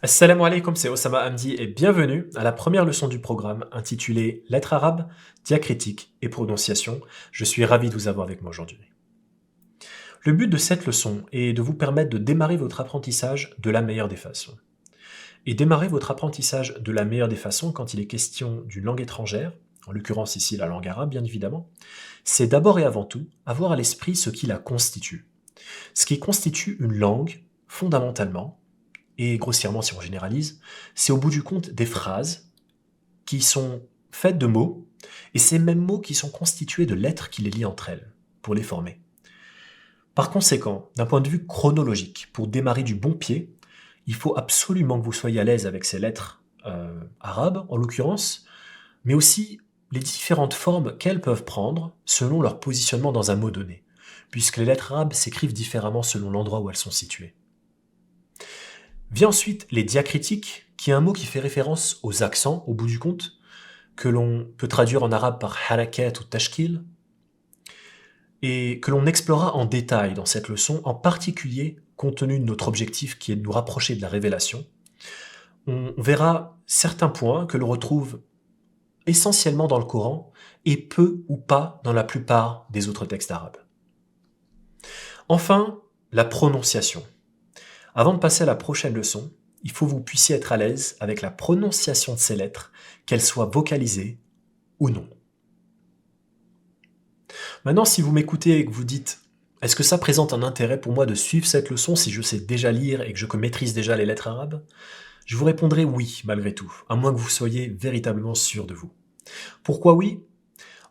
Assalamu alaikum, c'est Osama Hamdi et bienvenue à la première leçon du programme intitulée Lettres arabes, diacritique et prononciation. Je suis ravi de vous avoir avec moi aujourd'hui. Le but de cette leçon est de vous permettre de démarrer votre apprentissage de la meilleure des façons. Et démarrer votre apprentissage de la meilleure des façons quand il est question d'une langue étrangère, en l'occurrence ici la langue arabe bien évidemment, c'est d'abord et avant tout avoir à l'esprit ce qui la constitue. Ce qui constitue une langue, fondamentalement, et grossièrement si on généralise, c'est au bout du compte des phrases qui sont faites de mots, et ces mêmes mots qui sont constitués de lettres qui les lient entre elles, pour les former. Par conséquent, d'un point de vue chronologique, pour démarrer du bon pied, il faut absolument que vous soyez à l'aise avec ces lettres arabes, en l'occurrence, mais aussi les différentes formes qu'elles peuvent prendre selon leur positionnement dans un mot donné, puisque les lettres arabes s'écrivent différemment selon l'endroit où elles sont situées. Vient ensuite les diacritiques, qui est un mot qui fait référence aux accents, au bout du compte, que l'on peut traduire en arabe par harakat ou tashkil, et que l'on explorera en détail dans cette leçon, en particulier compte tenu de notre objectif qui est de nous rapprocher de la révélation. On verra certains points que l'on retrouve essentiellement dans le Coran et peu ou pas dans la plupart des autres textes arabes. Enfin, la prononciation. Avant de passer à la prochaine leçon, il faut que vous puissiez être à l'aise avec la prononciation de ces lettres, qu'elles soient vocalisées ou non. Maintenant, si vous m'écoutez et que vous dites « Est-ce que ça présente un intérêt pour moi de suivre cette leçon si je sais déjà lire et que je maîtrise déjà les lettres arabes ?» Je vous répondrai oui, malgré tout, à moins que vous soyez véritablement sûr de vous. Pourquoi oui?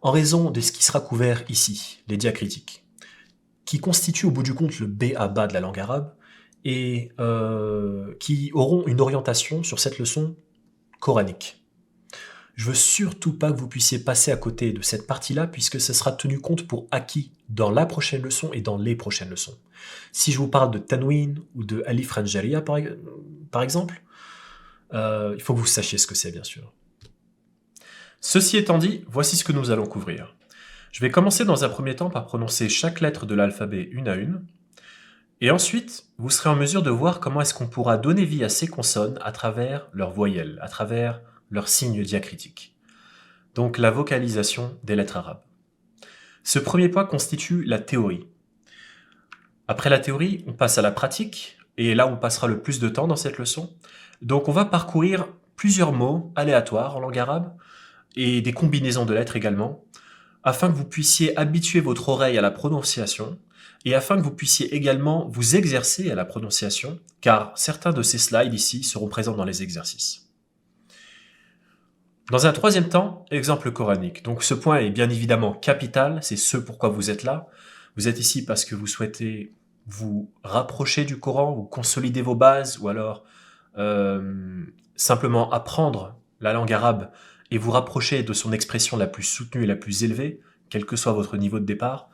En raison de ce qui sera couvert ici, les diacritiques, qui constituent au bout du compte le B à bas de la langue arabe, et qui auront une orientation sur cette leçon coranique. Je veux surtout pas que vous puissiez passer à côté de cette partie-là, puisque ce sera tenu compte pour acquis dans la prochaine leçon et dans les prochaines leçons. Si je vous parle de tanwin ou de alif ranjaria par exemple, il faut que vous sachiez ce que c'est bien sûr. Ceci étant dit, voici ce que nous allons couvrir. Je vais commencer dans un premier temps par prononcer chaque lettre de l'alphabet une à une, et ensuite, vous serez en mesure de voir comment est-ce qu'on pourra donner vie à ces consonnes à travers leurs voyelles, à travers leurs signes diacritiques. Donc la vocalisation des lettres arabes. Ce premier point constitue la théorie. Après la théorie, on passe à la pratique, et là on passera le plus de temps dans cette leçon. Donc on va parcourir plusieurs mots aléatoires en langue arabe, et des combinaisons de lettres également, afin que vous puissiez habituer votre oreille à la prononciation, et afin que vous puissiez également vous exercer à la prononciation, car certains de ces slides ici seront présents dans les exercices. Dans un troisième temps, exemple coranique. Donc ce point est bien évidemment capital, c'est ce pourquoi vous êtes là. Vous êtes ici parce que vous souhaitez vous rapprocher du Coran, vous consolider vos bases, ou alors simplement apprendre la langue arabe et vous rapprocher de son expression la plus soutenue et la plus élevée, quel que soit votre niveau de départ.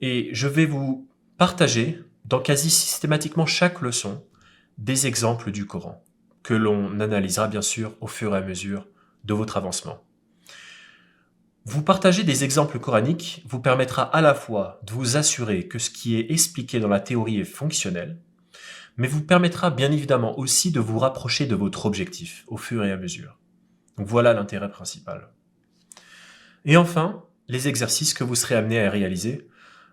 Et je vais vous partager, dans quasi systématiquement chaque leçon, des exemples du Coran, que l'on analysera bien sûr au fur et à mesure de votre avancement. Vous partager des exemples coraniques vous permettra à la fois de vous assurer que ce qui est expliqué dans la théorie est fonctionnel, mais vous permettra bien évidemment aussi de vous rapprocher de votre objectif au fur et à mesure. Donc voilà l'intérêt principal. Et enfin, les exercices que vous serez amené à réaliser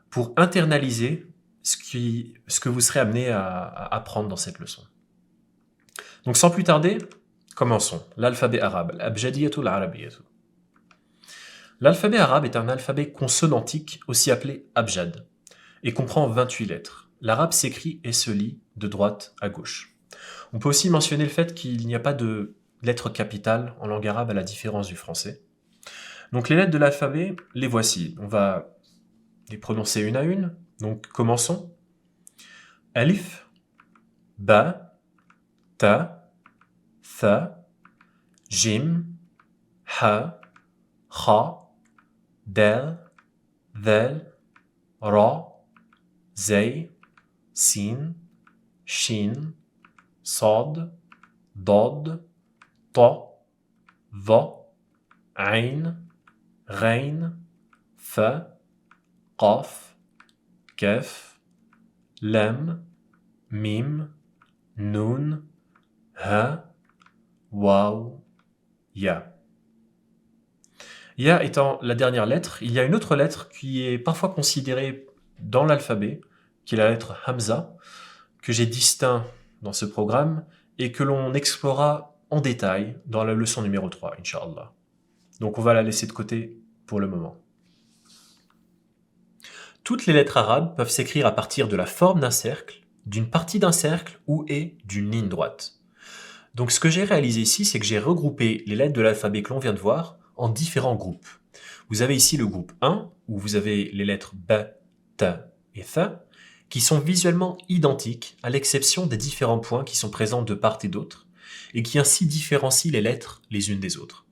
pour internaliser ce que vous serez amené à apprendre dans cette leçon. Donc sans plus tarder, commençons. L'alphabet arabe, l'abjadiyatu al-arabiyatu. L'alphabet arabe est un alphabet consonantique, aussi appelé abjad, et comprend 28 lettres. L'arabe s'écrit et se lit de droite à gauche. On peut aussi mentionner le fait qu'il n'y a pas de lettres capitales en langue arabe à la différence du français. Donc les lettres de l'alphabet, les voici. On va les prononcer une à une. Donc commençons. Alif, Ba, Ta, Tha, Jim, Ha, Kha, Dal, Dhal, Ra, Zay, Sin, Shin, Sad, Dad, Ta, Va, Ain, Ghain, Fa, Qaf, Kaf, Lam, Mim, Noun, ha, waw, ya. Ya étant la dernière lettre, il y a une autre lettre qui est parfois considérée dans l'alphabet, qui est la lettre Hamza, que j'ai distinct dans ce programme et que l'on explorera en détail dans la leçon numéro 3, Inch'Allah. Donc on va la laisser de côté pour le moment. Toutes les lettres arabes peuvent s'écrire à partir de la forme d'un cercle, d'une partie d'un cercle ou et d'une ligne droite. Donc ce que j'ai réalisé ici, c'est que j'ai regroupé les lettres de l'alphabet que l'on vient de voir en différents groupes. Vous avez ici le groupe 1, où vous avez les lettres B, T et Th, qui sont visuellement identiques, à l'exception des différents points qui sont présents de part et d'autre, et qui ainsi différencient les lettres les unes des autres.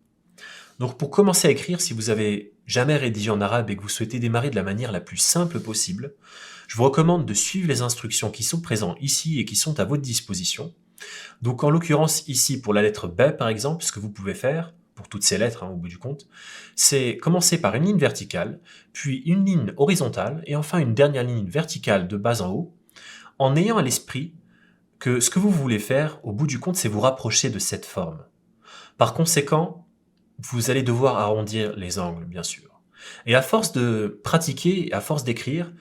Donc pour commencer à écrire, si vous avez jamais rédigé en arabe et que vous souhaitez démarrer de la manière la plus simple possible, je vous recommande de suivre les instructions qui sont présentes ici et qui sont à votre disposition. Donc en l'occurrence ici pour la lettre B par exemple, ce que vous pouvez faire, pour toutes ces lettres au bout du compte, c'est commencer par une ligne verticale, puis une ligne horizontale et enfin une dernière ligne verticale de bas en haut, en ayant à l'esprit que ce que vous voulez faire au bout du compte, c'est vous rapprocher de cette forme. Par conséquent, vous allez devoir arrondir les angles, bien sûr. Et à force de pratiquer, à force d'écrire,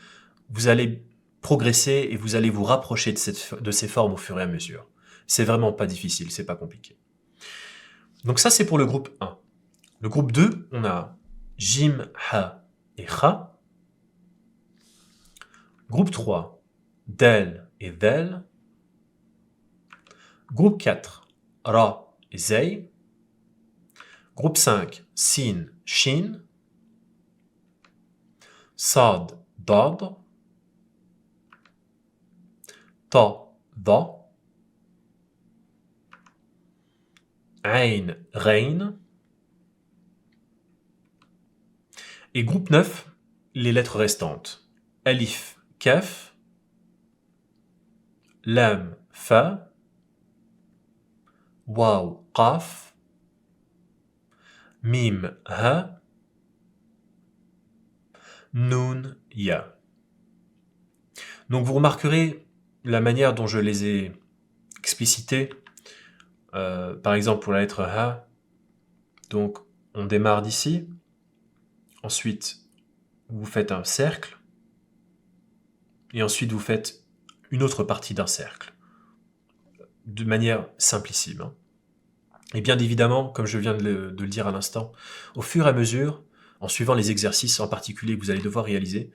vous allez progresser et vous allez vous rapprocher de ces formes au fur et à mesure. C'est vraiment pas difficile, c'est pas compliqué. Donc ça, c'est pour le groupe 1. Le groupe 2, on a Jim, Ha et Kha. Groupe 3, Dal et Dal. Groupe 4, Ra et Zay. Groupe 5, Sin, Shin. Sad, Dad. Ta, Da. Ain, Rain. Et groupe 9, les lettres restantes. Alif, Kaf. Lam, Fa. Waw, Qaf. Mim, Ha. Noun, Ya. Donc vous remarquerez la manière dont je les ai explicités. Par exemple pour la lettre Ha, donc on démarre d'ici. Ensuite, vous faites un cercle. Et ensuite, vous faites une autre partie d'un cercle. De manière simplissime. Et bien évidemment, comme je viens de le dire à l'instant, au fur et à mesure, en suivant les exercices en particulier que vous allez devoir réaliser,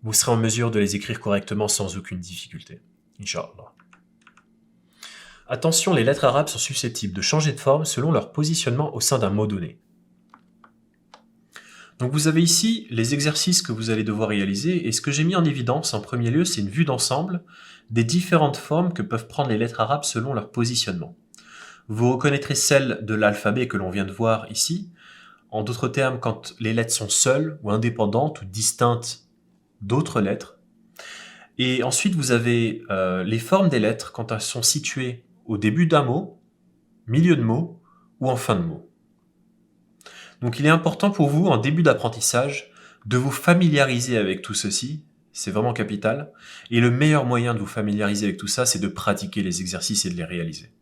vous serez en mesure de les écrire correctement sans aucune difficulté. Inch'Allah. Attention, les lettres arabes sont susceptibles de changer de forme selon leur positionnement au sein d'un mot donné. Donc vous avez ici les exercices que vous allez devoir réaliser, et ce que j'ai mis en évidence en premier lieu, c'est une vue d'ensemble des différentes formes que peuvent prendre les lettres arabes selon leur positionnement. Vous reconnaîtrez celle de l'alphabet que l'on vient de voir ici. En d'autres termes, quand les lettres sont seules ou indépendantes ou distinctes d'autres lettres. Et ensuite, vous avez les formes des lettres quand elles sont situées au début d'un mot, milieu de mot ou en fin de mot. Donc il est important pour vous, en début d'apprentissage, de vous familiariser avec tout ceci. C'est vraiment capital. Et le meilleur moyen de vous familiariser avec tout ça, c'est de pratiquer les exercices et de les réaliser.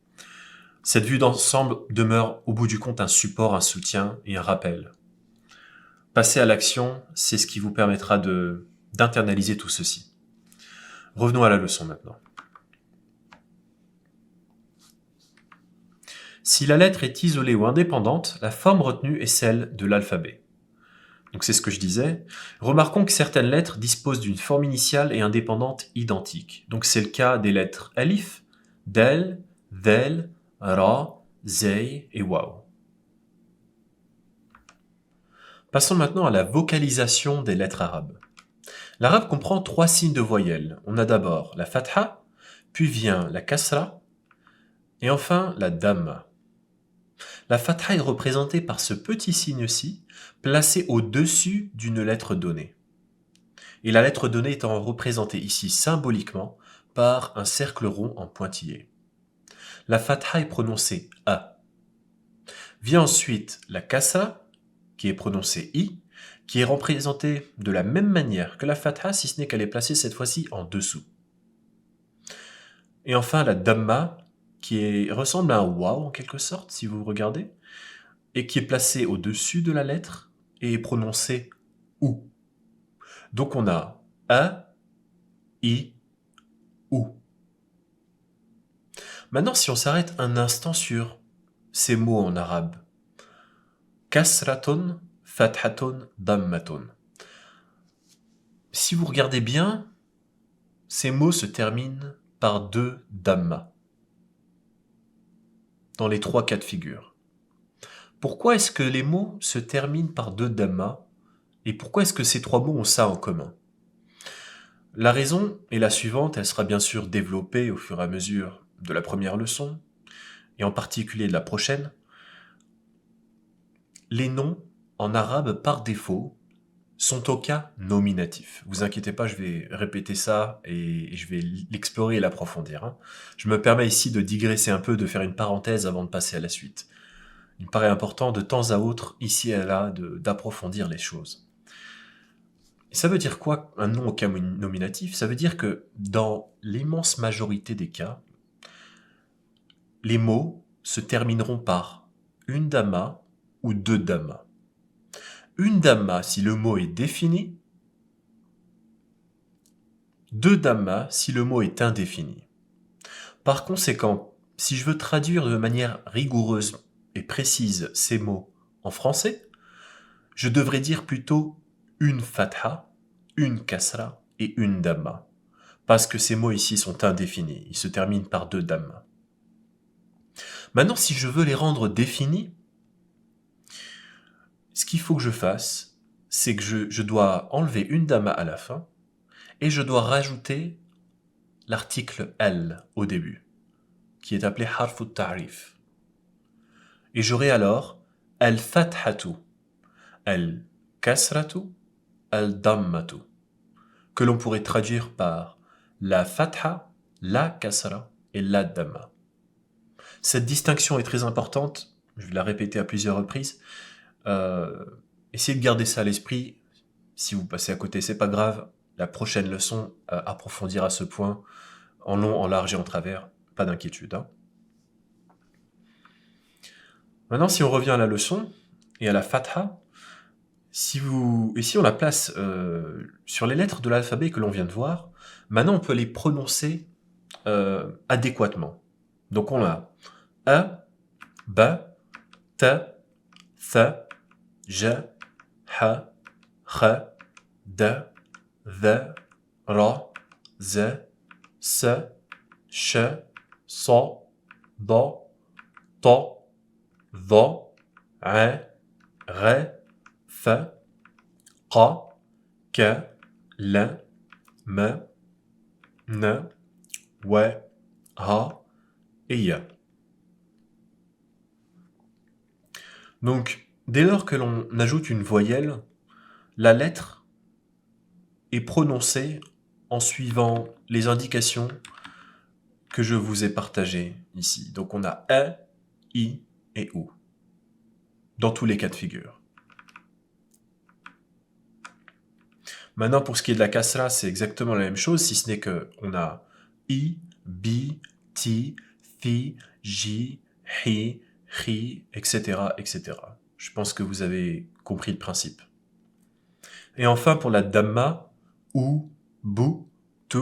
Cette vue d'ensemble demeure au bout du compte un support, un soutien et un rappel. Passer à l'action, c'est ce qui vous permettra d'internaliser tout ceci. Revenons à la leçon maintenant. Si la lettre est isolée ou indépendante, la forme retenue est celle de l'alphabet. Donc c'est ce que je disais. Remarquons que certaines lettres disposent d'une forme initiale et indépendante identique. Donc c'est le cas des lettres alif, dal, dhal, ra, zay et waw. Passons maintenant à la vocalisation des lettres arabes. L'arabe comprend 3 signes de voyelles. On a d'abord la fatha, puis vient la kasra, et enfin la damma. La fatha est représentée par ce petit signe-ci, placé au-dessus d'une lettre donnée. Et la lettre donnée étant représentée ici symboliquement par un cercle rond en pointillé. La fatha est prononcée A. Vient ensuite la kasra, qui est prononcée I, qui est représentée de la même manière que la fatha, si ce n'est qu'elle est placée cette fois-ci en dessous. Et enfin la damma, ressemble à un waouh en quelque sorte, si vous regardez, et qui est placé au-dessus de la lettre et est prononcé ou. Donc on a a, i, ou. Maintenant, si on s'arrête un instant sur ces mots en arabe, kasratun, fathatun, dammatun. Si vous regardez bien, ces mots se terminent par deux damma dans les trois cas de figure. Pourquoi est-ce que les mots se terminent par deux damma et pourquoi est-ce que ces trois mots ont ça en commun? La raison est la suivante, elle sera bien sûr développée au fur et à mesure de la première leçon, et en particulier de la prochaine. Les noms, en arabe par défaut, sont au cas nominatif. Vous inquiétez pas, je vais répéter ça et je vais l'explorer et l'approfondir, hein. Je me permets ici de digresser un peu, de faire une parenthèse avant de passer à la suite. Il me paraît important de temps à autre, ici et là, d'approfondir les choses. Et ça veut dire quoi, un nom au cas nominatif? Ça veut dire que dans l'immense majorité des cas, les mots se termineront par une damma ou deux dammas. Une damma si le mot est défini, deux dammas si le mot est indéfini. Par conséquent, si je veux traduire de manière rigoureuse et précise ces mots en français, je devrais dire plutôt une fatha, une kasra et une damma. Parce que ces mots ici sont indéfinis, ils se terminent par deux dammas. Maintenant, si je veux les rendre définis, ce qu'il faut que je fasse, c'est que je dois enlever une damma à la fin et je dois rajouter l'article L au début, qui est appelé harfu ta'rif. Et j'aurai alors al-fathatu, al-kasratu, al-dammatu, que l'on pourrait traduire par la fatha, la kasra et la damma. Cette distinction est très importante, je vais la répéter à plusieurs reprises. Essayez de garder ça à l'esprit. Si vous passez à côté, c'est pas grave. La prochaine leçon approfondira ce point en long, en large et en travers. Pas d'inquiétude, hein. Maintenant, si on revient à la leçon et à la fatha, si on la place sur les lettres de l'alphabet que l'on vient de voir, maintenant on peut les prononcer adéquatement. Donc on a a, ba, ta, tha, ja, ha, kha, da, dha, ra, za, sa, sha, sa, da, ta, dha, a, ra, fa, qa, ka, la, ma, na, wa, ha et ya. Donc, dès lors que l'on ajoute une voyelle, la lettre est prononcée en suivant les indications que je vous ai partagées ici. Donc on a A, I et OU, dans tous les cas de figure. Maintenant, pour ce qui est de la kasra, c'est exactement la même chose, si ce n'est qu'on a I, Bi, Ti, Thi, Ji, Hi, Ri, etc., etc. Je pense que vous avez compris le principe. Et enfin, pour la damma, ou, bou, tu,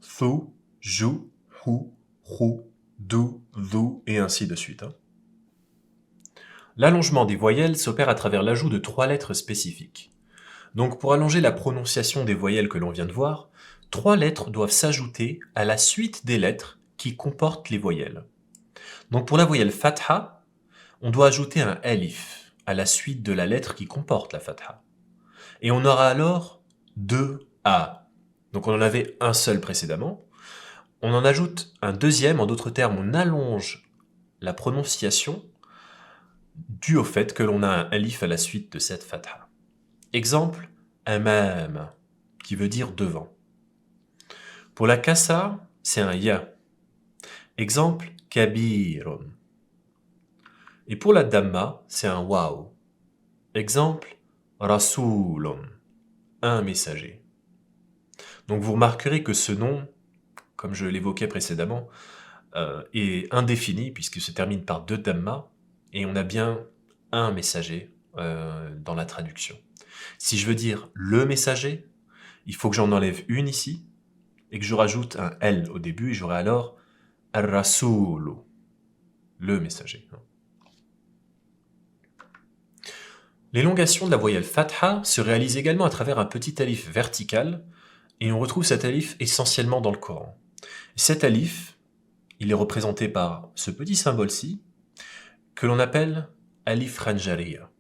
thu, jou, hu, hu, du, dhu, et ainsi de suite, hein. L'allongement des voyelles s'opère à travers l'ajout de trois lettres spécifiques. Donc pour allonger la prononciation des voyelles que l'on vient de voir, trois lettres doivent s'ajouter à la suite des lettres qui comportent les voyelles. Donc pour la voyelle fatha, on doit ajouter un alif à la suite de la lettre qui comporte la fatha. Et on aura alors deux A. Donc on en avait un seul précédemment. On en ajoute un deuxième, en d'autres termes, on allonge la prononciation dû au fait que l'on a un alif à la suite de cette fatha. Exemple, amam, qui veut dire devant. Pour la kasra, c'est un ya. Exemple, kabirun. Et pour la damma, c'est un waw. Exemple, rasoulun, un messager. Donc vous remarquerez que ce nom, comme je l'évoquais précédemment, est indéfinie, puisque se termine par deux damma, et on a bien un messager dans la traduction. Si je veux dire le messager, il faut que j'en enlève une ici, et que je rajoute un L au début, et j'aurai alors Ar-Rasulu, le messager. L'élongation de la voyelle fatha se réalise également à travers un petit alif vertical, et on retrouve cet alif essentiellement dans le Coran. Cet alif, il est représenté par ce petit symbole-ci, que l'on appelle alif ranjariya.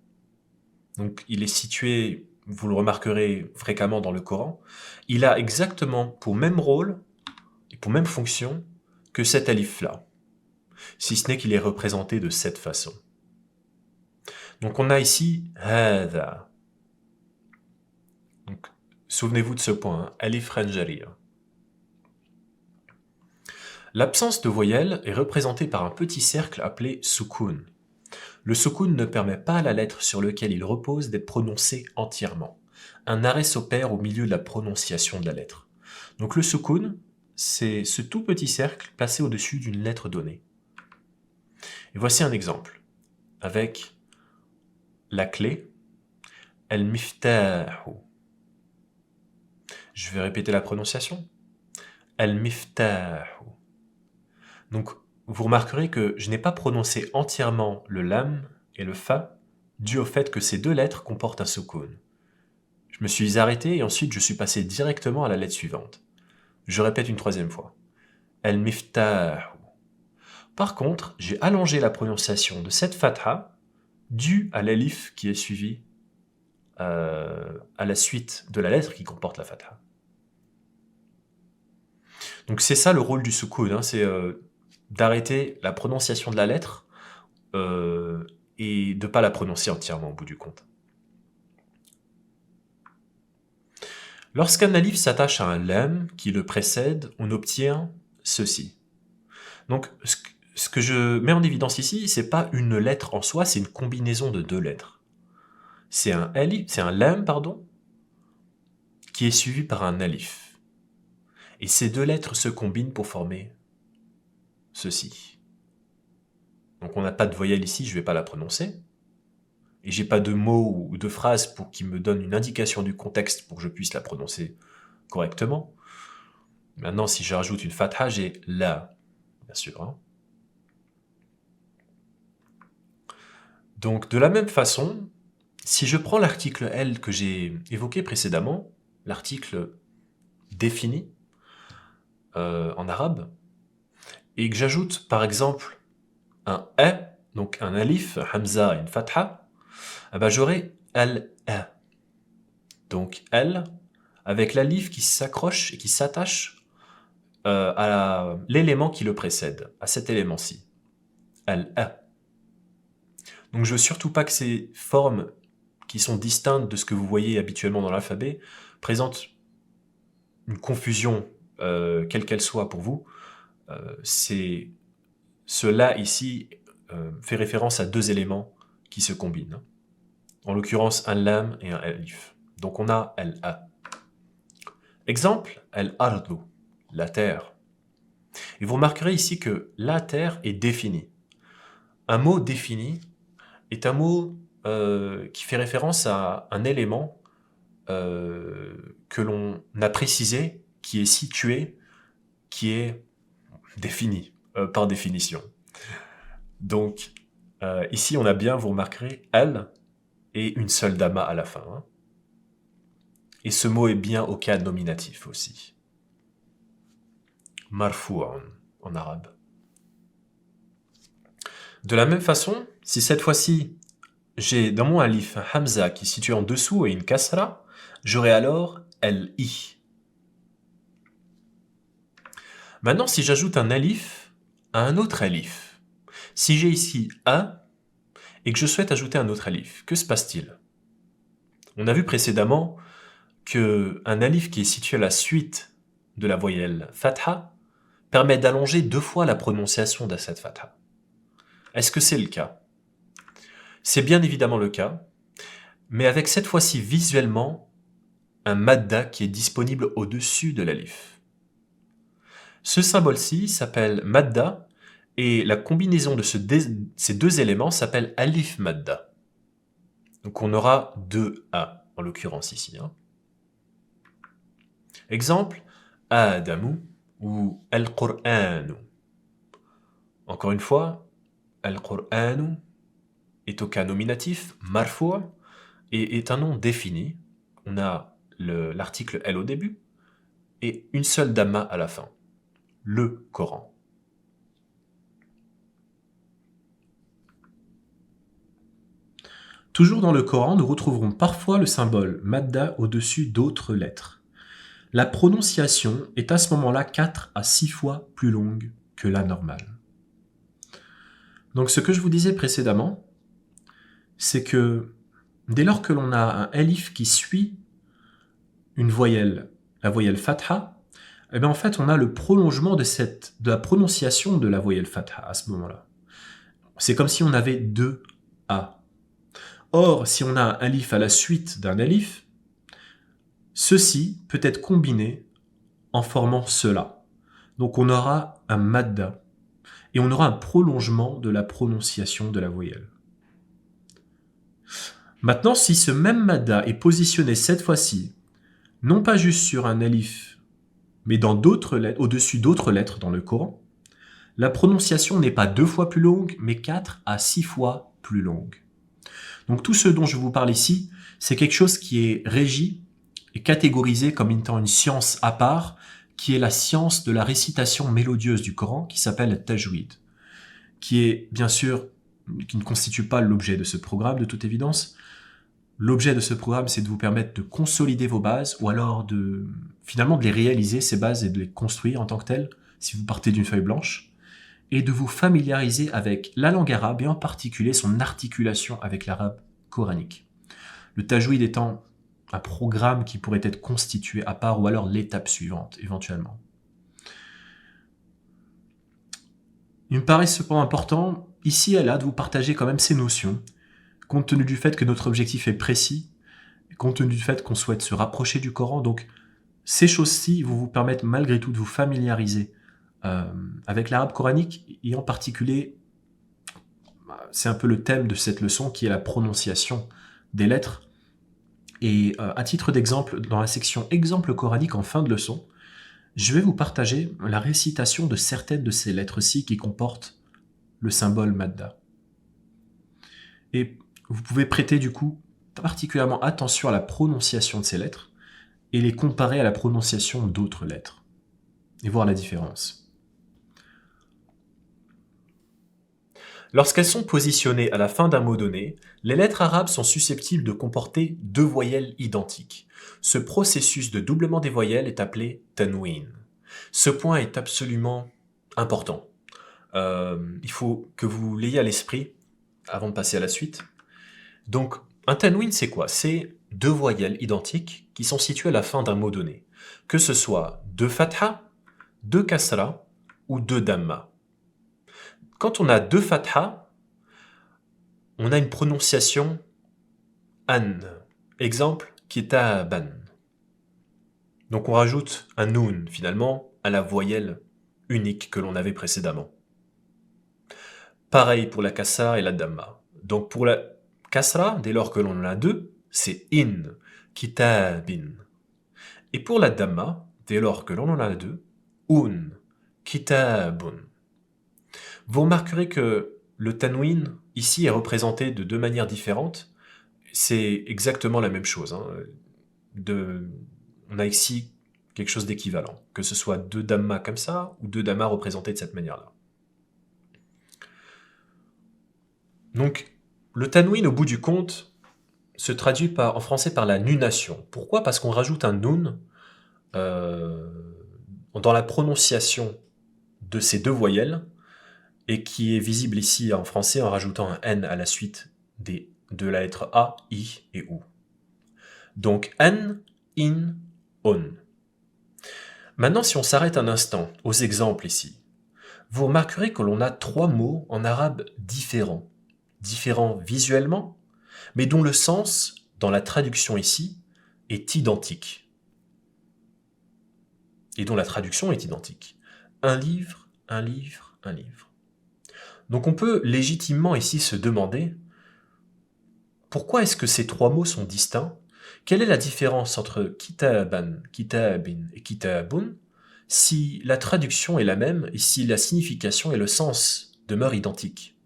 Donc il est situé, vous le remarquerez fréquemment dans le Coran, il a exactement pour même rôle et pour même fonction que cet alif-là, si ce n'est qu'il est représenté de cette façon. Donc on a ici hadha. Donc souvenez-vous de ce point, hein, alif ranjariya. L'absence de voyelle est représentée par un petit cercle appelé sukun. Le sukun ne permet pas à la lettre sur laquelle il repose d'être prononcée entièrement. Un arrêt s'opère au milieu de la prononciation de la lettre. Donc le sukun, c'est ce tout petit cercle placé au-dessus d'une lettre donnée. Et voici un exemple, avec la clé, al-miftahu. Je vais répéter la prononciation. Al-miftahu. Donc, vous remarquerez que je n'ai pas prononcé entièrement le lam et le fa, dû au fait que ces deux lettres comportent un sukun. Je me suis arrêté et ensuite je suis passé directement à la lettre suivante. Je répète une troisième fois. Al-miftahu. Par contre, j'ai allongé la prononciation de cette fatha dû à l'alif qui est suivi à la suite de la lettre qui comporte la fatha. Donc c'est ça le rôle du sukun, hein, c'est d'arrêter la prononciation de la lettre et de ne pas la prononcer entièrement au bout du compte. Lorsqu'un alif s'attache à un lam qui le précède, on obtient ceci. Donc ce que je mets en évidence ici, c'est pas une lettre en soi, c'est une combinaison de deux lettres. C'est un lam, qui est suivi par un alif. Et ces deux lettres se combinent pour former ceci. Donc on n'a pas de voyelle ici, je ne vais pas la prononcer. Et j'ai pas de mots ou de phrases pour qui me donnent une indication du contexte pour que je puisse la prononcer correctement. Maintenant, si je rajoute une fatha, j'ai la, bien sûr. Hein. Donc de la même façon, si je prends l'article L que j'ai évoqué précédemment, l'article défini en arabe, et que j'ajoute par exemple un E, donc un alif, un hamza et une fatha, eh ben, j'aurai al-a. Donc L, avec l'alif qui s'accroche et qui s'attache à l'élément qui le précède, à cet élément-ci, al-a. Donc je veux surtout pas que ces formes qui sont distinctes de ce que vous voyez habituellement dans l'alphabet présentent une confusion, quelle qu'elle soit pour vous. Cela ici fait référence à deux éléments qui se combinent. En l'occurrence, un lam et un alif. Donc on a al-a. Exemple, al-ardu, la terre. Et vous remarquerez ici que la terre est définie. Un mot défini est un mot qui fait référence à un élément que l'on a précisé, qui est situé, qui est défini par définition. Donc ici on a bien, vous remarquerez, al et une seule dama à la fin. Hein. Et ce mot est bien au cas nominatif aussi. Marfu'un en arabe. De la même façon, si cette fois-ci j'ai dans mon alif un hamza qui est situé en dessous et une kasra, j'aurai alors L-I. Maintenant, si j'ajoute un alif à un autre alif, si j'ai ici A et que je souhaite ajouter un autre alif, que se passe-t-il? On a vu précédemment qu'un alif qui est situé à la suite de la voyelle fatha permet d'allonger deux fois la prononciation de cette fatha. Est-ce que c'est le cas? C'est bien évidemment le cas, mais avec cette fois-ci visuellement un madda qui est disponible au-dessus de l'alif. Ce symbole-ci s'appelle madda, et la combinaison de ces deux éléments s'appelle alif madda. Donc on aura deux A, en l'occurrence ici. Exemple, Adamu ou Al-Qur'anu. Encore une fois, Al-Qur'anu est au cas nominatif, marfou', et est un nom défini. On a l'article L au début, et une seule damma à la fin. Le Coran. Toujours dans le Coran, nous retrouverons parfois le symbole madda au-dessus d'autres lettres. La prononciation est à ce moment-là 4 à 6 fois plus longue que la normale. Donc ce que je vous disais précédemment, c'est que dès lors que l'on a un elif qui suit une voyelle, la voyelle fatha, eh bien en fait on a le prolongement de la prononciation de la voyelle fatha à ce moment-là. C'est comme si on avait deux A. Or, si on a un alif à la suite d'un alif, ceci peut être combiné en formant cela. Donc on aura un madda et on aura un prolongement de la prononciation de la voyelle. Maintenant, si ce même madda est positionné cette fois-ci, non pas juste sur un alif, mais dans d'autres lettres, au-dessus d'autres lettres dans le Coran, la prononciation n'est pas 2 fois plus longue, mais 4 à 6 fois plus longue. Donc tout ce dont je vous parle ici, c'est quelque chose qui est régi et catégorisé comme étant une science à part, qui est la science de la récitation mélodieuse du Coran, qui s'appelle le tajwid, qui est bien sûr, qui ne constitue pas l'objet de ce programme de toute évidence. L'objet de ce programme, c'est de vous permettre de consolider vos bases, ou alors finalement de les réaliser, ces bases, et de les construire en tant que telles, si vous partez d'une feuille blanche, et de vous familiariser avec la langue arabe, et en particulier son articulation avec l'arabe coranique. Le tajwid étant un programme qui pourrait être constitué à part, ou alors l'étape suivante, éventuellement. Il me paraît cependant important, ici et là, de vous partager quand même ces notions, compte tenu du fait que notre objectif est précis, compte tenu du fait qu'on souhaite se rapprocher du Coran. Donc ces choses-ci vont vous permettre malgré tout de vous familiariser avec l'arabe coranique, et en particulier, c'est un peu le thème de cette leçon qui est la prononciation des lettres. Et à titre d'exemple, dans la section exemple coranique en fin de leçon, je vais vous partager la récitation de certaines de ces lettres-ci qui comportent le symbole madda. Et vous pouvez prêter du coup particulièrement attention à la prononciation de ces lettres et les comparer à la prononciation d'autres lettres et voir la différence. Lorsqu'elles sont positionnées à la fin d'un mot donné, les lettres arabes sont susceptibles de comporter deux voyelles identiques. Ce processus de doublement des voyelles est appelé tanwin. Ce point est absolument important. Il faut que vous l'ayez à l'esprit avant de passer à la suite. Donc, un tanwin, c'est quoi? C'est deux voyelles identiques qui sont situées à la fin d'un mot donné, que ce soit deux fatha, deux kasra ou deux damma. Quand on a deux fatha, on a une prononciation an. Exemple, kitaban. Donc on rajoute un noun finalement à la voyelle unique que l'on avait précédemment. Pareil pour la kasra et la damma. Donc pour la kasra, dès lors que l'on en a deux, c'est in, kitabin. Et pour la damma, dès lors que l'on en a deux, un, kitabun. Vous remarquerez que le tanwin, ici, est représenté de deux manières différentes. C'est exactement la même chose. On a ici quelque chose d'équivalent, que ce soit deux dammas comme ça, ou deux dammas représentés de cette manière-là. Donc, le tanwin, au bout du compte, se traduit en français par la nunation. Pourquoi? Parce qu'on rajoute un nun dans la prononciation de ces deux voyelles, et qui est visible ici en français en rajoutant un N à la suite de la lettre A, I et OU. Donc N, in, on. Maintenant, si on s'arrête un instant aux exemples ici, vous remarquerez que l'on a trois mots en arabe différents. Différents visuellement, mais dont le sens, dans la traduction ici, est identique. Et dont la traduction est identique. un livre, un livre, un livre. Donc on peut légitimement ici se demander pourquoi est-ce que ces trois mots sont distincts? Quelle est la différence entre kitaban, kitabin et kitabun si la traduction est la même et si la signification et le sens demeurent identiques?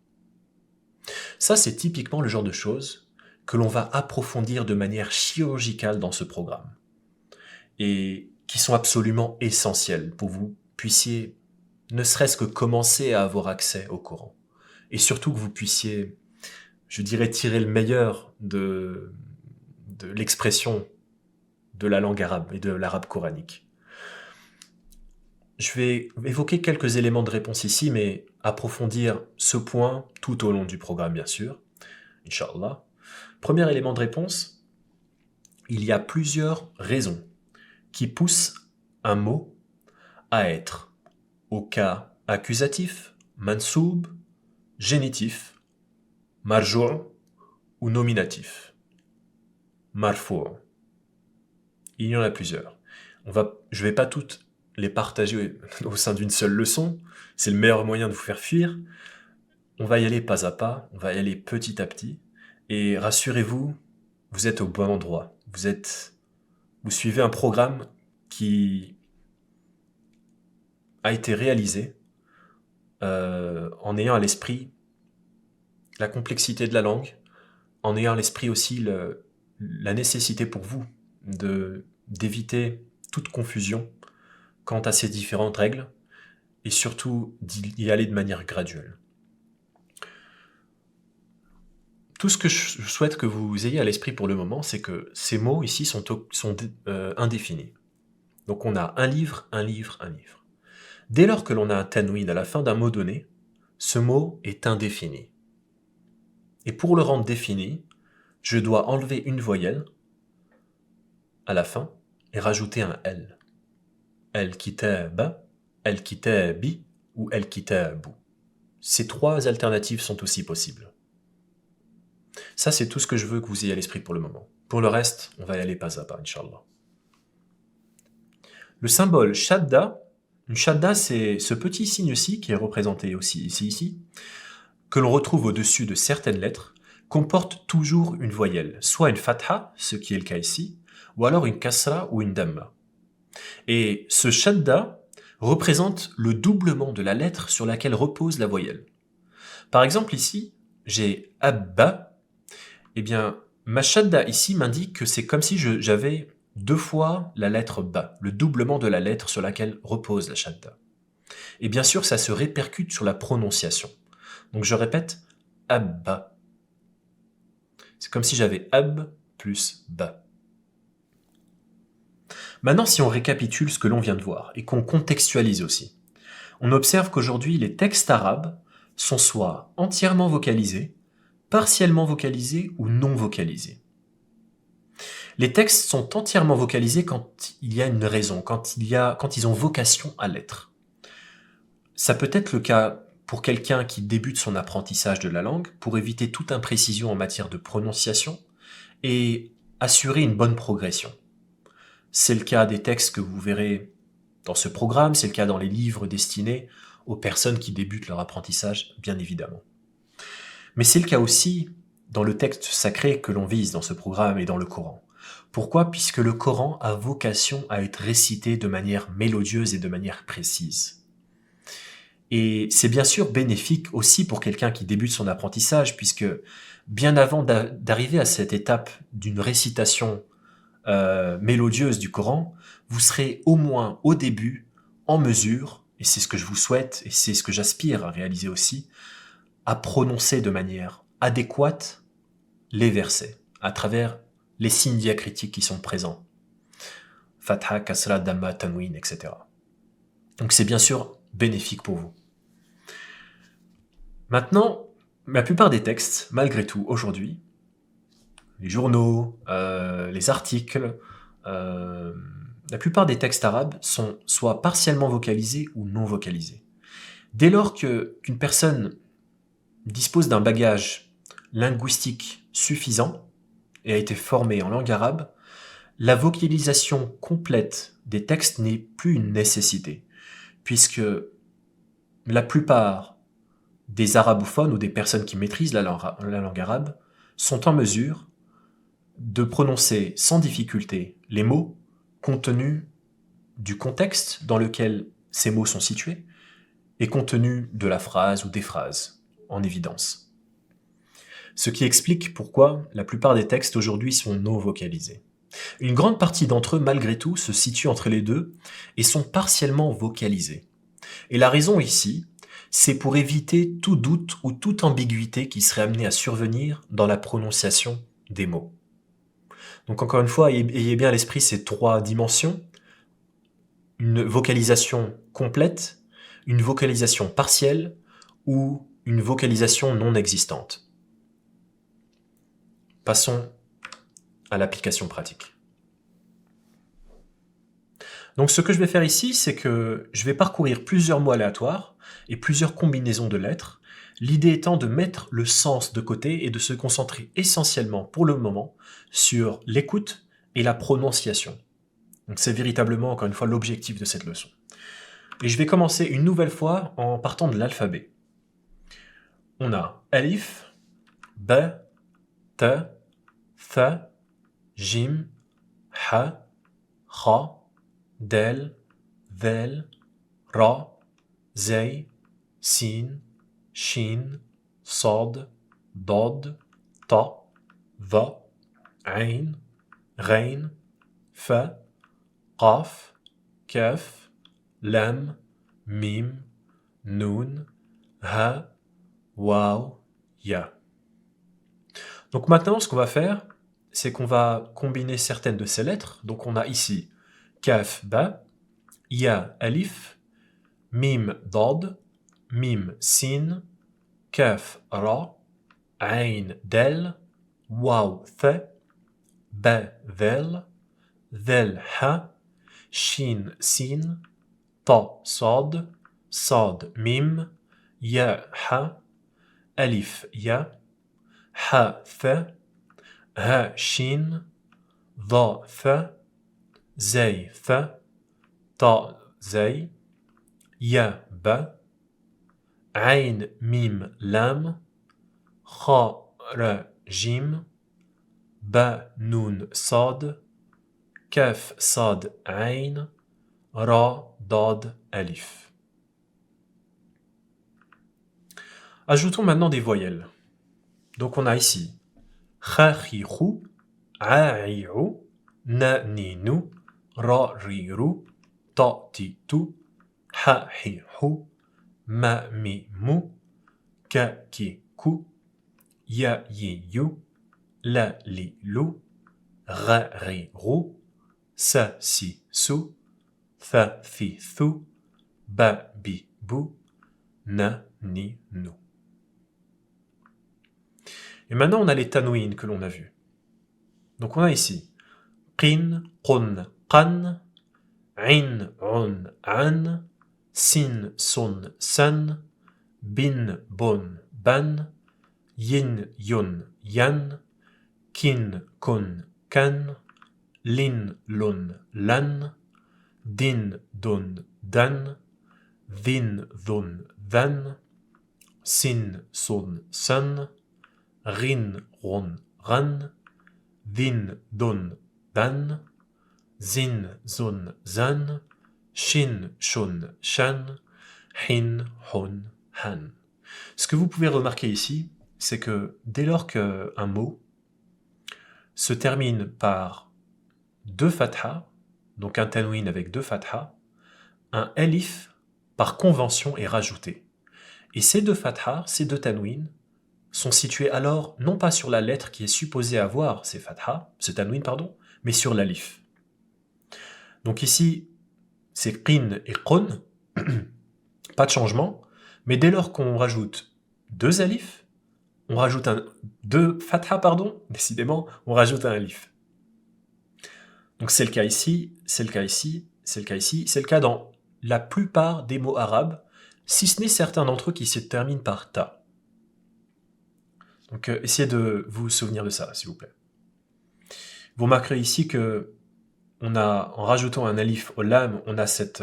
Ça, c'est typiquement le genre de choses que l'on va approfondir de manière chirurgicale dans ce programme et qui sont absolument essentielles pour que vous puissiez ne serait-ce que commencer à avoir accès au Coran et surtout que vous puissiez, je dirais, tirer le meilleur de l'expression de la langue arabe et de l'arabe coranique. Je vais évoquer quelques éléments de réponse ici, mais approfondir ce point tout au long du programme, bien sûr. Inch'Allah. Premier élément de réponse, il y a plusieurs raisons qui poussent un mot à être au cas accusatif, mansoub, génitif, marjou' ou nominatif. Marfou'. Il y en a plusieurs. Je ne vais pas toutes les partager au sein d'une seule leçon. C'est le meilleur moyen de vous faire fuir. On va y aller pas à pas, on va y aller petit à petit. Et rassurez-vous, vous êtes au bon endroit. Vous suivez un programme qui a été réalisé en ayant à l'esprit la complexité de la langue, en ayant à l'esprit aussi la nécessité pour vous d'éviter toute confusion quant à ces différentes règles et surtout d'y aller de manière graduelle. Tout ce que je souhaite que vous ayez à l'esprit pour le moment, c'est que ces mots ici sont indéfinis. Donc on a un livre, un livre, un livre. Dès lors que l'on a un tanwin à la fin d'un mot donné, ce mot est indéfini. Et pour le rendre défini, je dois enlever une voyelle à la fin et rajouter un L. El-kitaba, el-kitabi ou el-kitabu. Ces trois alternatives sont aussi possibles. Ça, c'est tout ce que je veux que vous ayez à l'esprit pour le moment. Pour le reste, on va y aller pas à pas, Inch'Allah. Le symbole shadda, une shadda, c'est ce petit signe-ci qui est représenté aussi ici, que l'on retrouve au-dessus de certaines lettres, comporte toujours une voyelle, soit une fatha, ce qui est le cas ici, ou alors une kasra ou une damma. Et ce shadda représente le doublement de la lettre sur laquelle repose la voyelle. Par exemple ici, j'ai abba. Eh bien, ma shadda ici m'indique que c'est comme si j'avais deux fois la lettre ba, le doublement de la lettre sur laquelle repose la shadda. Et bien sûr, ça se répercute sur la prononciation. Donc je répète, abba. C'est comme si j'avais ab plus ba. Maintenant, si on récapitule ce que l'on vient de voir et qu'on contextualise aussi, on observe qu'aujourd'hui, les textes arabes sont soit entièrement vocalisés, partiellement vocalisés ou non vocalisés. Les textes sont entièrement vocalisés quand il y a une raison, quand ils ont vocation à l'être. Ça peut être le cas pour quelqu'un qui débute son apprentissage de la langue, pour éviter toute imprécision en matière de prononciation et assurer une bonne progression. C'est le cas des textes que vous verrez dans ce programme, c'est le cas dans les livres destinés aux personnes qui débutent leur apprentissage, bien évidemment. Mais c'est le cas aussi dans le texte sacré que l'on vise dans ce programme et dans le Coran. Pourquoi ? Puisque le Coran a vocation à être récité de manière mélodieuse et de manière précise. Et c'est bien sûr bénéfique aussi pour quelqu'un qui débute son apprentissage, puisque bien avant d'arriver à cette étape d'une récitation mélodieuse du Coran, vous serez au moins au début en mesure, et c'est ce que je vous souhaite, et c'est ce que j'aspire à réaliser aussi, à prononcer de manière adéquate les versets, à travers les signes diacritiques qui sont présents. Fatha, kasra, damma, tanwin, etc. Donc c'est bien sûr bénéfique pour vous. Maintenant, la plupart des textes, malgré tout, aujourd'hui, les journaux, les articles, la plupart des textes arabes sont soit partiellement vocalisés ou non vocalisés. Dès lors qu'une personne dispose d'un bagage linguistique suffisant et a été formée en langue arabe, la vocalisation complète des textes n'est plus une nécessité, puisque la plupart des arabophones ou des personnes qui maîtrisent la langue arabe sont en mesure de prononcer sans difficulté les mots compte tenu du contexte dans lequel ces mots sont situés et compte tenu de la phrase ou des phrases en évidence. Ce qui explique pourquoi la plupart des textes aujourd'hui sont non vocalisés. Une grande partie d'entre eux, malgré tout, se situent entre les deux et sont partiellement vocalisés. Et la raison ici, c'est pour éviter tout doute ou toute ambiguïté qui serait amenée à survenir dans la prononciation des mots. Donc encore une fois, ayez bien à l'esprit ces trois dimensions. Une vocalisation complète, une vocalisation partielle ou une vocalisation non existante. Passons à l'application pratique. Donc ce que je vais faire ici, c'est que je vais parcourir plusieurs mots aléatoires et plusieurs combinaisons de lettres, l'idée étant de mettre le sens de côté et de se concentrer essentiellement pour le moment sur l'écoute et la prononciation. Donc c'est véritablement, encore une fois, l'objectif de cette leçon. Et je vais commencer une nouvelle fois en partant de l'alphabet. On a alif, ba, ta, tha, jim, ha, kha, del, vel, ra, zay, sin, shin, sad, dad, ta, va, ain, rein, fa, qaf, kaf, lam, mim, noun, ha, waw, ya. Donc maintenant, ce qu'on va faire, c'est qu'on va combiner certaines de ces lettres. Donc on a ici kaf, ba, ya, alif, mim, dad, mim, sin, kaf, ra, ain, del, waw, tha, ba, vel, ذل ح شين سين طا صاد صاد ميم ياء ح ألف يا ح ث ها شين ضا ث زي ث طا زي يا ب عين ميم لام خا ر جيم با نون صاد Kaf, Sad, Ain, Ra, Dad, Alif. Ajoutons maintenant des voyelles. Donc on a ici Kha, Khi, Khu, A, I, U, Na, Ni, Nu, Ra, Ri, Ru, Ta, Ti, Tu, Ha, Hi, Hu, Ma, Mi, Mu, Ka, Ki, Ku, Ya, Yi, Yu, La, Li, Lu, Ra, Ri, Ru, Sa, si, su, tha, thi, thu, ba, bi, bu, na, ni, nu. Et maintenant, on a les tanouines que l'on a vus. Donc on a ici qin, qun, qan, in, un, an, sin, sun, san, bin, bon, ban, yin, yun, yan, kin, kun, kan, lin, lun, lan, din, dun, dan, din, dun, dan, sin, sun, san, rin, run, ran, din, dun, dan, zin, zun, zan, shin, shun, shan, hin, hun, han. Ce que vous pouvez remarquer ici, c'est que dès lors qu'un mot se termine par deux fathas, donc un tanwin avec deux fathas, un elif, par convention, est rajouté. Et ces deux fathas, ces deux tanwins, sont situés alors non pas sur la lettre qui est supposée avoir ces fathas, ce tanwin, pardon, mais sur l'alif. Donc ici, c'est qin et qun, pas de changement, mais dès lors qu'on rajoute deux alifs, on rajoute deux fathas, pardon, décidément, on rajoute un alif. Donc c'est le cas ici, c'est le cas ici, c'est le cas ici, c'est le cas dans la plupart des mots arabes, si ce n'est certains d'entre eux qui se terminent par ta. Donc essayez de vous souvenir de ça, s'il vous plaît. Vous remarquerez ici que en rajoutant un alif au lam, on a cette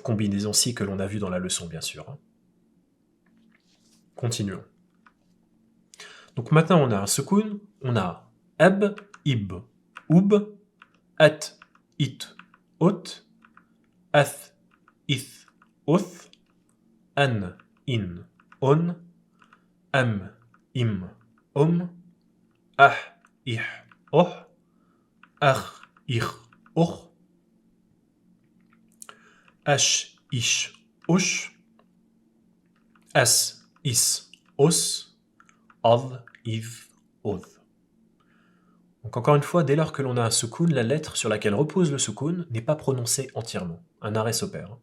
combinaison-ci que l'on a vue dans la leçon, bien sûr. Hein. Continuons. Donc maintenant, on a un sukoun, on a ab, ib, oub, at, it, ot, ath, ith, oth, an, in, on, am, im, ah, ih, oh, ach, ich, och, ash, ish, osh, as, is, os, ad, id, oth. Donc encore une fois, dès lors que l'on a un soukoun, la lettre sur laquelle repose le soukoun n'est pas prononcée entièrement. Un arrêt s'opère.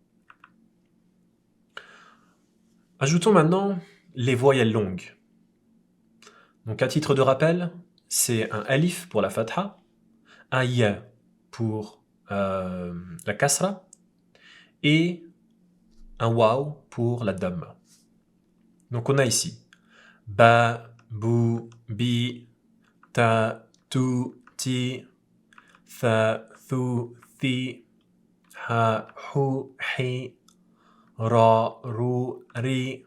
Ajoutons maintenant les voyelles longues. Donc à titre de rappel, c'est un alif pour la fatha, un ya pour la kasra et un waw pour la damma. Donc on a ici ba, bu, bi, ta, tu, ti, tha, thu, thi, ha, hu, hi, ra, ru, ri,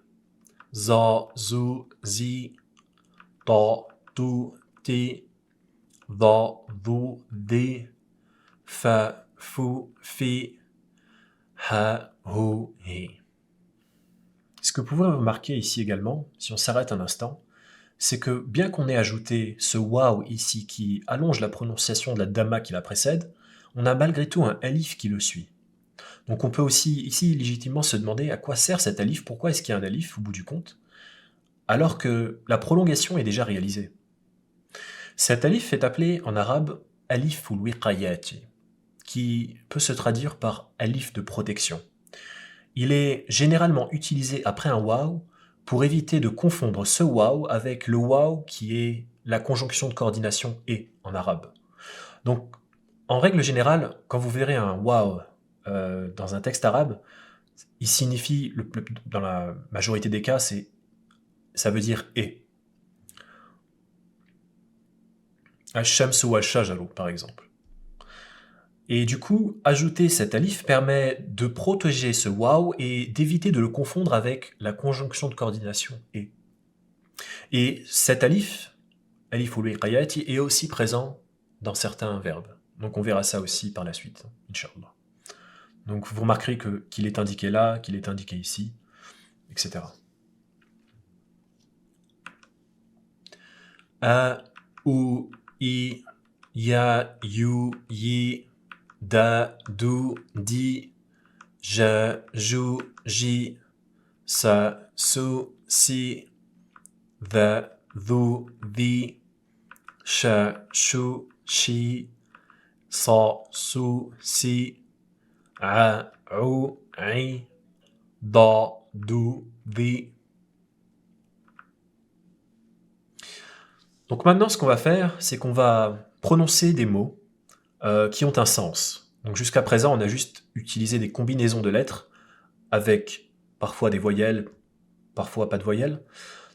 za, zu, zi, ta, tu, ti, dha, dhu, di, fa, fu, fi, ha, hu, hi. Ce que vous pouvez remarquer ici également, si on s'arrête un instant, c'est que bien qu'on ait ajouté ce waw ici qui allonge la prononciation de la damma qui la précède, on a malgré tout un alif qui le suit. Donc on peut aussi ici légitimement se demander à quoi sert cet alif, pourquoi est-ce qu'il y a un alif au bout du compte, alors que la prolongation est déjà réalisée. Cet alif est appelé en arabe alif ou wiqayati, qui peut se traduire par alif de protection. Il est généralement utilisé après un waw pour éviter de confondre ce waw avec le waw qui est la conjonction de coordination et en arabe. Donc, en règle générale, quand vous verrez un waw dans un texte arabe, il signifie, dans la majorité des cas, ça veut dire et. Ash-shamsu wa shajaru, par exemple. Et du coup, ajouter cet alif permet de protéger ce waw et d'éviter de le confondre avec la conjonction de coordination et. Et cet alif ou wiqayati, est aussi présent dans certains verbes. Donc on verra ça aussi par la suite, Inch'Allah. Donc vous remarquerez qu'il est indiqué là, qu'il est indiqué ici, etc. A, ou, i, ya, you, yi, da, du, di, ja, ju, ji, sa, su, si, the, thu, the, sha, shu, shi, sa, su, si, a, u, i, da, du, the. Donc maintenant, ce qu'on va faire, c'est qu'on va prononcer des mots qui ont un sens. Donc jusqu'à présent, on a juste utilisé des combinaisons de lettres avec parfois des voyelles, parfois pas de voyelles.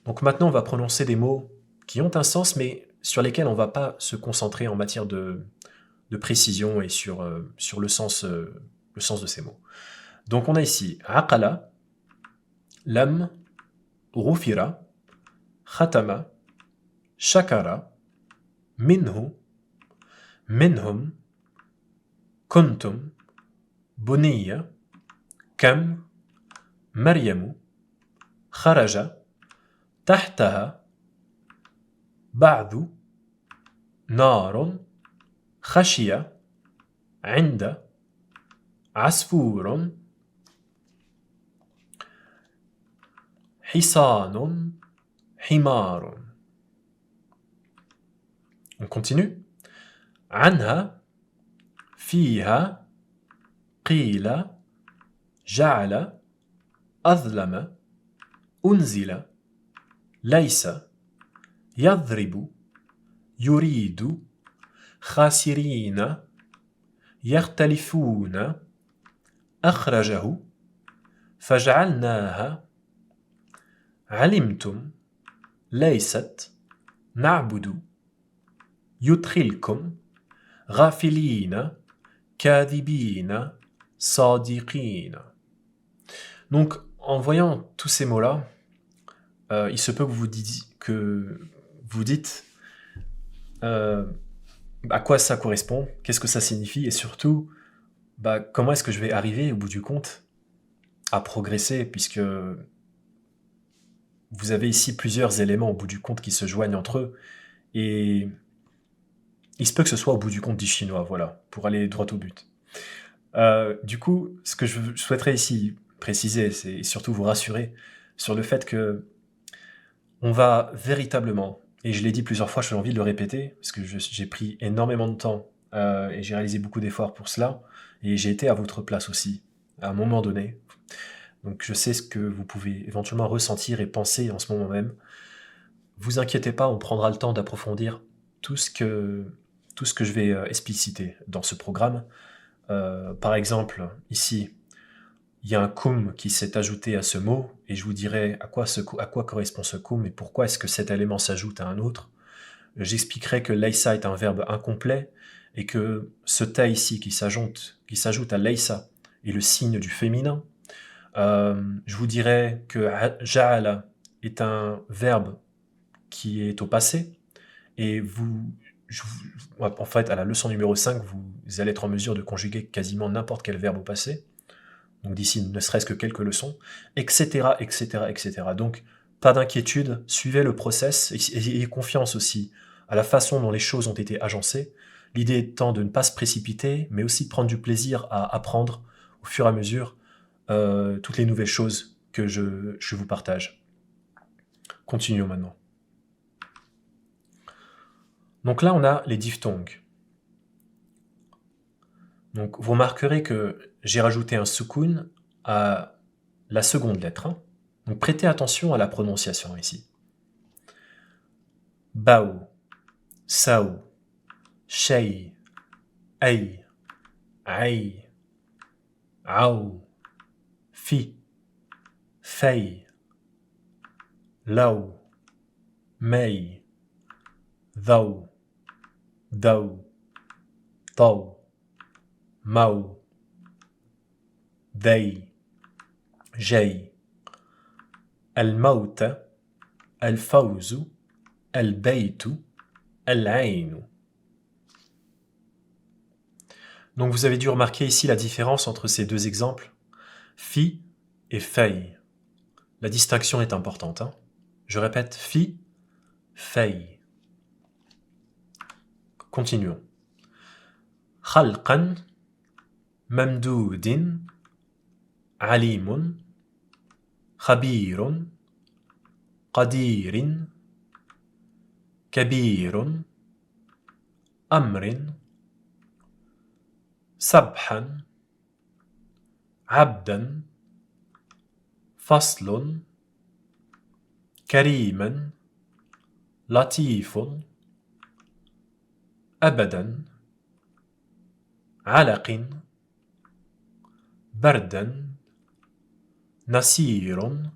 Donc maintenant, on va prononcer des mots qui ont un sens, mais sur lesquels on ne va pas se concentrer en matière de précision et sur le sens de ces mots. Donc on a ici aqala, lam, rufira, khatama, shakara, minhu, minhum, kuntum, buniya, kam, maryamu, kharaja, tahtaha, ba'du, narun, khashiya, inda, asfurun, hisanun, himarun. On continue. Anha, fiha, qila, ja'ala, adlama, unzila, laysa, yadribu, yuridu, khasirina, yakhtalifuna, akhrajahu, faj'alnaha, alimtum, laysat, na'budu, يدخلكم غافلين kadhibina, sadiqina. Donc, en voyant tous ces mots-là, il se peut que vous dites à quoi ça correspond, qu'est-ce que ça signifie, et surtout, comment est-ce que je vais arriver, au bout du compte, à progresser, puisque vous avez ici plusieurs éléments, au bout du compte, qui se joignent entre eux, et il se peut que ce soit au bout du compte du chinois, voilà, pour aller droit au but. Du coup, ce que je souhaiterais ici préciser, c'est surtout vous rassurer sur le fait que on va véritablement, et je l'ai dit plusieurs fois, j'ai envie de le répéter, parce que j'ai pris énormément de temps et j'ai réalisé beaucoup d'efforts pour cela, et j'ai été à votre place aussi, à un moment donné. Donc je sais ce que vous pouvez éventuellement ressentir et penser en ce moment même. Vous inquiétez pas, on prendra le temps d'approfondir tout ce que je vais expliciter dans ce programme. Par exemple, ici, il y a un kum qui s'est ajouté à ce mot, et je vous dirai à quoi correspond ce kum et pourquoi est-ce que cet élément s'ajoute à un autre. J'expliquerai que laysa est un verbe incomplet, et que ce ta ici qui s'ajoute à laysa est le signe du féminin. Je vous dirai que ja'ala est un verbe qui est au passé, et en fait, à la leçon numéro 5, vous allez être en mesure de conjuguer quasiment n'importe quel verbe au passé. Donc d'ici ne serait-ce que quelques leçons, etc., etc., etc. Donc, pas d'inquiétude, suivez le process, et ayez confiance aussi à la façon dont les choses ont été agencées, l'idée étant de ne pas se précipiter, mais aussi de prendre du plaisir à apprendre au fur et à mesure toutes les nouvelles choses que je vous partage. Continuons maintenant. Donc là, on a les diphtongues. Donc vous remarquerez que j'ai rajouté un soukoun à la seconde lettre. Donc prêtez attention à la prononciation ici. Bao, sao, shay, ay, ay, ao, fi, fay, lao, may, thou, dau, tau, mau, they, jay, الموت, الفوز, البيت, العين. Donc vous avez dû remarquer ici la différence entre ces deux exemples, fi et fay. La distinction est importante. Je répète, fi, fay. Continuons. خلقا ممدود عليم خبير قدير كبير أمر سبحا عبدا فصل كريما لطيف أبدا علق بردا نسير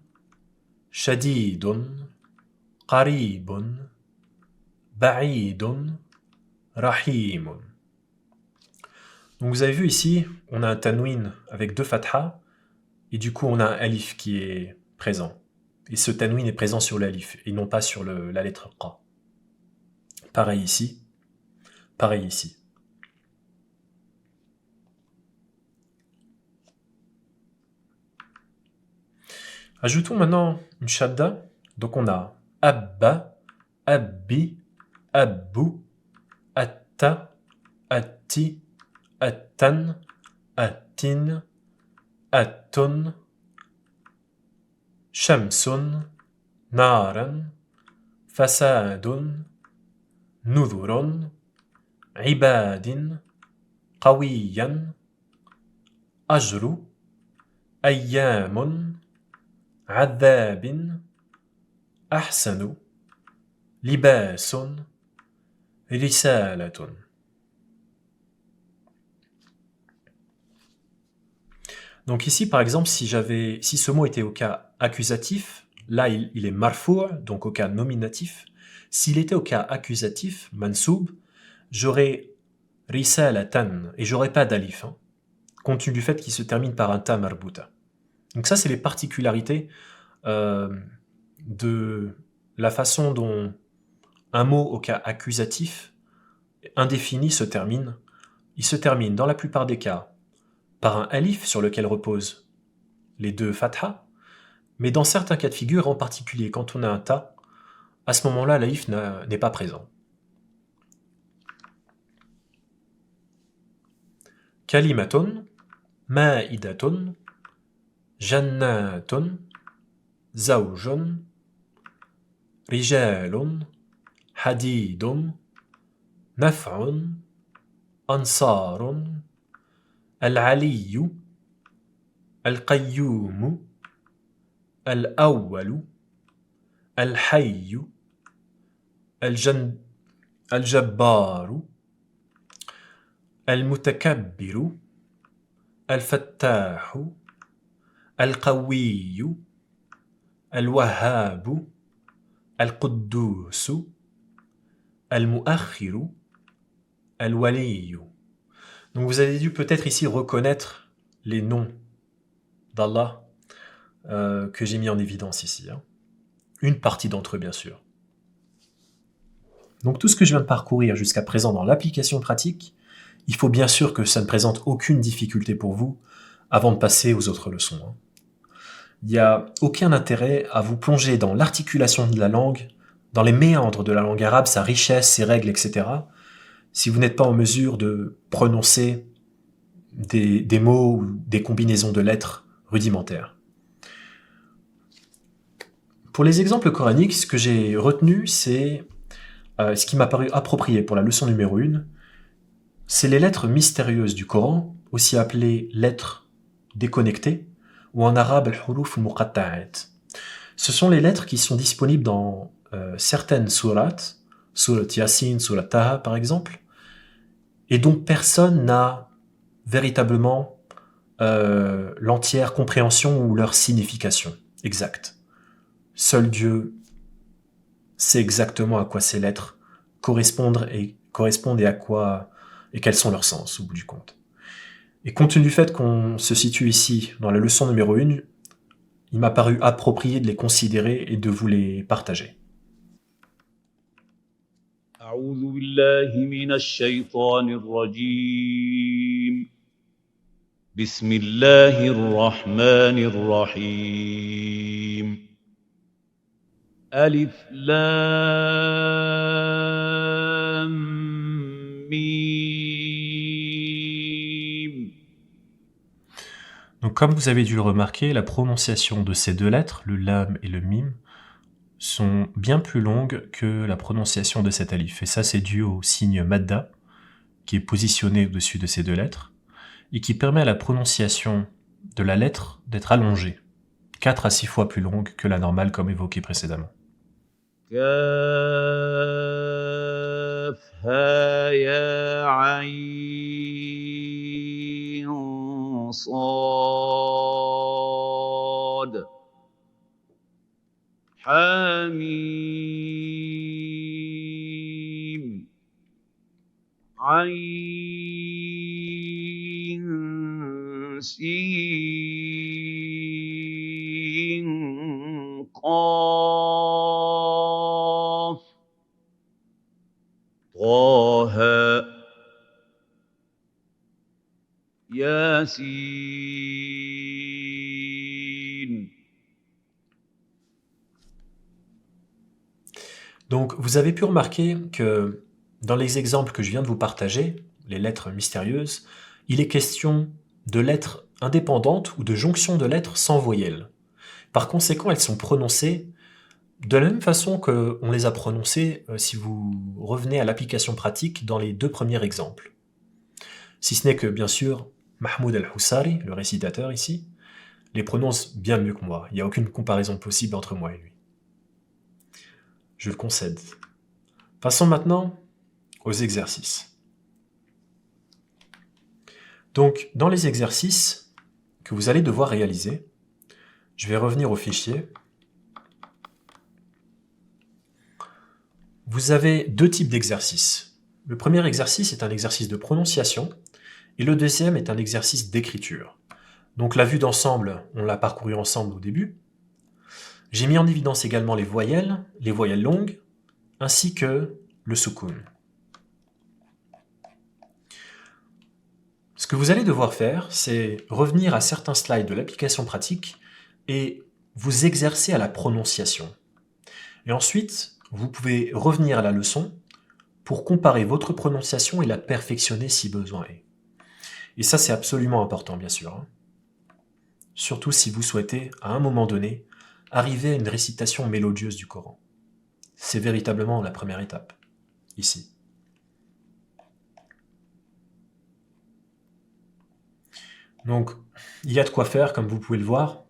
شديد قريب بعيد رحيم. Donc vous avez vu ici, on a un tanwin avec deux fathas, et du coup on a un alif qui est présent. Et ce tanwin est présent sur l'alif, et non pas sur la lettre qa. Pareil ici, pareil ici. Ajoutons maintenant une shadda. Donc on a abba, abbi, abbu, atta, atti, attan, attin, attun, shamsun, naran, fasadun, nudhurun, ibadin, qawiyan, ajru, ayyamun, عذاب أحسن لباس رسالة. Donc ici par exemple si ce mot était au cas accusatif, là il est marfou', donc au cas nominatif. S'il était au cas accusatif, mansoub, j'aurais risalatan, et j'aurai pas d'alif, hein, compte tenu du fait qu'il se termine par un ta marbuta. Donc ça, c'est les particularités de la façon dont un mot au cas accusatif indéfini se termine. Il se termine dans la plupart des cas par un alif sur lequel reposent les deux fatha, mais dans certains cas de figure, en particulier quand on a un ta, à ce moment-là, l'alif n'est pas présent. Kalimatun, ma'idatun, jannatun, zawjun, rijalun, hadidun, naf'un, ansarun, al-aliyu, al-qayyumu, al-awwalu, al-hayyu, al-jabbaru, al-mutakabbiru, al-fattahu, al-qawwiyu, al-wahhabu, al-quddusu, al-mu'akhiru, al-waliyu. Donc vous avez dû peut-être ici reconnaître les noms d'Allah que j'ai mis en évidence ici. Hein. Une partie d'entre eux, bien sûr. Donc tout ce que je viens de parcourir jusqu'à présent dans l'application pratique, il faut bien sûr que ça ne présente aucune difficulté pour vous avant de passer aux autres leçons. Hein. Il n'y a aucun intérêt à vous plonger dans l'articulation de la langue, dans les méandres de la langue arabe, sa richesse, ses règles, etc., si vous n'êtes pas en mesure de prononcer des mots ou des combinaisons de lettres rudimentaires. Pour les exemples coraniques, ce que j'ai retenu, c'est ce qui m'a paru approprié pour la leçon numéro 1, c'est les lettres mystérieuses du Coran, aussi appelées lettres déconnectées, ou en arabe al-huruf al-muqatta'at. Ce sont les lettres qui sont disponibles dans certaines sourates, surat Yasin, surat Taha par exemple, et dont personne n'a véritablement l'entière compréhension ou leur signification exacte. Seul Dieu sait exactement à quoi ces lettres correspondent et à quoi et quels sont leurs sens au bout du compte. Et compte tenu du fait qu'on se situe ici dans la leçon numéro 1, il m'a paru approprié de les considérer et de vous les partager. أعوذ بالله من الشيطان الرجيم بسم الله الرحمن الرحيم ألف لام ميم. Donc comme vous avez dû le remarquer, la prononciation de ces deux lettres, le lam et le mim, sont bien plus longues que la prononciation de cet alif. Et ça, c'est dû au signe madda, qui est positionné au-dessus de ces deux lettres, et qui permet à la prononciation de la lettre d'être allongée, 4 à 6 fois plus longue que la normale comme évoqué précédemment. كافها يا عين صاد حميم عين سين قاف طه ياسين. Donc vous avez pu remarquer que dans les exemples que je viens de vous partager, les lettres mystérieuses, il est question de lettres indépendantes ou de jonctions de lettres sans voyelles. Par conséquent, elles sont prononcées de la même façon qu'on les a prononcées si vous revenez à l'application pratique dans les 2 premiers exemples. Si ce n'est que, bien sûr, Mahmoud al-Houssari, le récitateur ici, les prononce bien mieux que moi. Il n'y a aucune comparaison possible entre moi et lui. Je le concède. Passons maintenant aux exercices. Donc, dans les exercices que vous allez devoir réaliser, je vais revenir au fichier. Vous avez 2 types d'exercices. Le premier exercice est un exercice de prononciation et le deuxième est un exercice d'écriture. Donc la vue d'ensemble, on l'a parcouru ensemble au début. J'ai mis en évidence également les voyelles longues, ainsi que le soukoun. Ce que vous allez devoir faire, c'est revenir à certains slides de l'application pratique et vous exercer à la prononciation. Et ensuite, vous pouvez revenir à la leçon pour comparer votre prononciation et la perfectionner si besoin est. Et ça, c'est absolument important, bien sûr. Surtout si vous souhaitez, à un moment donné, arriver à une récitation mélodieuse du Coran. C'est véritablement la première étape, ici. Donc, il y a de quoi faire, comme vous pouvez le voir.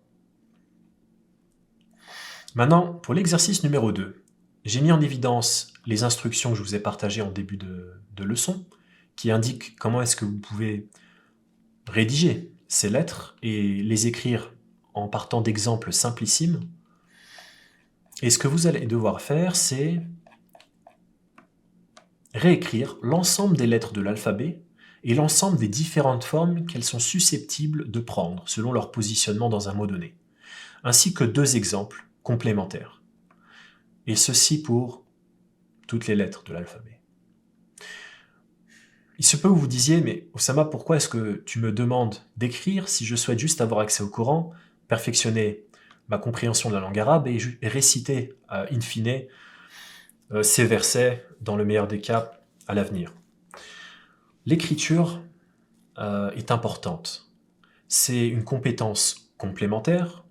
Maintenant, pour l'exercice numéro 2, j'ai mis en évidence les instructions que je vous ai partagées en début de leçon, qui indiquent comment est-ce que vous pouvez rédiger ces lettres et les écrire en partant d'exemples simplissimes. Et ce que vous allez devoir faire, c'est réécrire l'ensemble des lettres de l'alphabet et l'ensemble des différentes formes qu'elles sont susceptibles de prendre selon leur positionnement dans un mot donné, ainsi que 2 exemples complémentaires. Et ceci pour toutes les lettres de l'alphabet. Il se peut que vous disiez, mais Oussama, pourquoi est-ce que tu me demandes d'écrire si je souhaite juste avoir accès au Coran, perfectionner ma compréhension de la langue arabe et réciter, in fine, ces versets, dans le meilleur des cas, à l'avenir. L'écriture est importante. C'est une compétence complémentaire,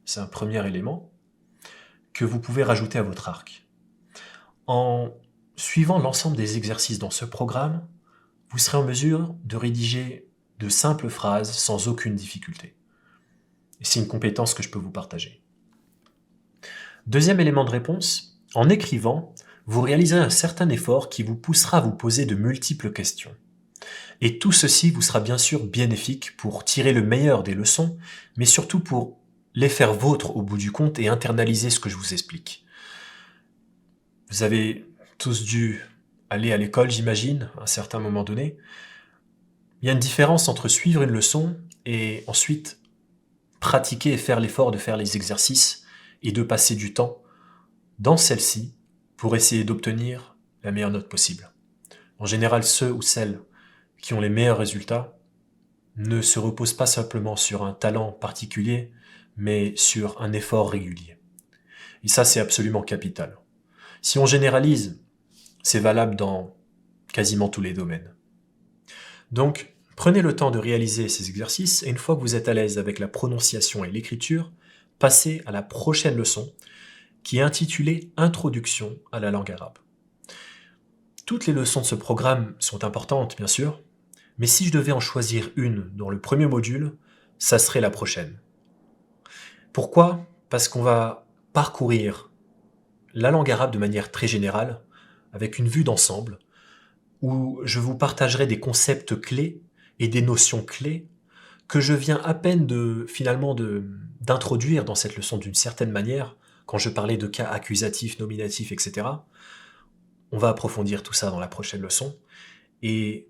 c'est un premier élément, que vous pouvez rajouter à votre arc. En suivant l'ensemble des exercices dans ce programme, vous serez en mesure de rédiger de simples phrases sans aucune difficulté. Et c'est une compétence que je peux vous partager. Deuxième élément de réponse, en écrivant, vous réaliserez un certain effort qui vous poussera à vous poser de multiples questions. Et tout ceci vous sera bien sûr bénéfique pour tirer le meilleur des leçons, mais surtout pour les faire vôtres au bout du compte et internaliser ce que je vous explique. Vous avez tous dû aller à l'école, j'imagine, à un certain moment donné. Il y a une différence entre suivre une leçon et ensuite pratiquer et faire l'effort de faire les exercices et de passer du temps dans celle-ci pour essayer d'obtenir la meilleure note possible. En général, ceux ou celles qui ont les meilleurs résultats ne se reposent pas simplement sur un talent particulier, mais sur un effort régulier. Et ça, c'est absolument capital. Si on généralise, c'est valable dans quasiment tous les domaines. Donc, prenez le temps de réaliser ces exercices et une fois que vous êtes à l'aise avec la prononciation et l'écriture, passez à la prochaine leçon qui est intitulée « Introduction à la langue arabe ». Toutes les leçons de ce programme sont importantes, bien sûr, mais si je devais en choisir une dans le premier module, ça serait la prochaine. Pourquoi ? Parce qu'on va parcourir la langue arabe de manière très générale, avec une vue d'ensemble, où je vous partagerai des concepts clés et des notions clés que je viens à peine d'introduire dans cette leçon d'une certaine manière, quand je parlais de cas accusatifs, nominatifs, etc. On va approfondir tout ça dans la prochaine leçon, et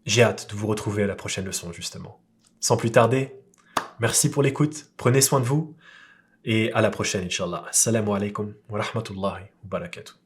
j'ai hâte de vous retrouver à la prochaine leçon, justement. Sans plus tarder, merci pour l'écoute, prenez soin de vous, et à la prochaine, Inch'Allah. Assalamu alaikum wa rahmatullahi wa barakatuh.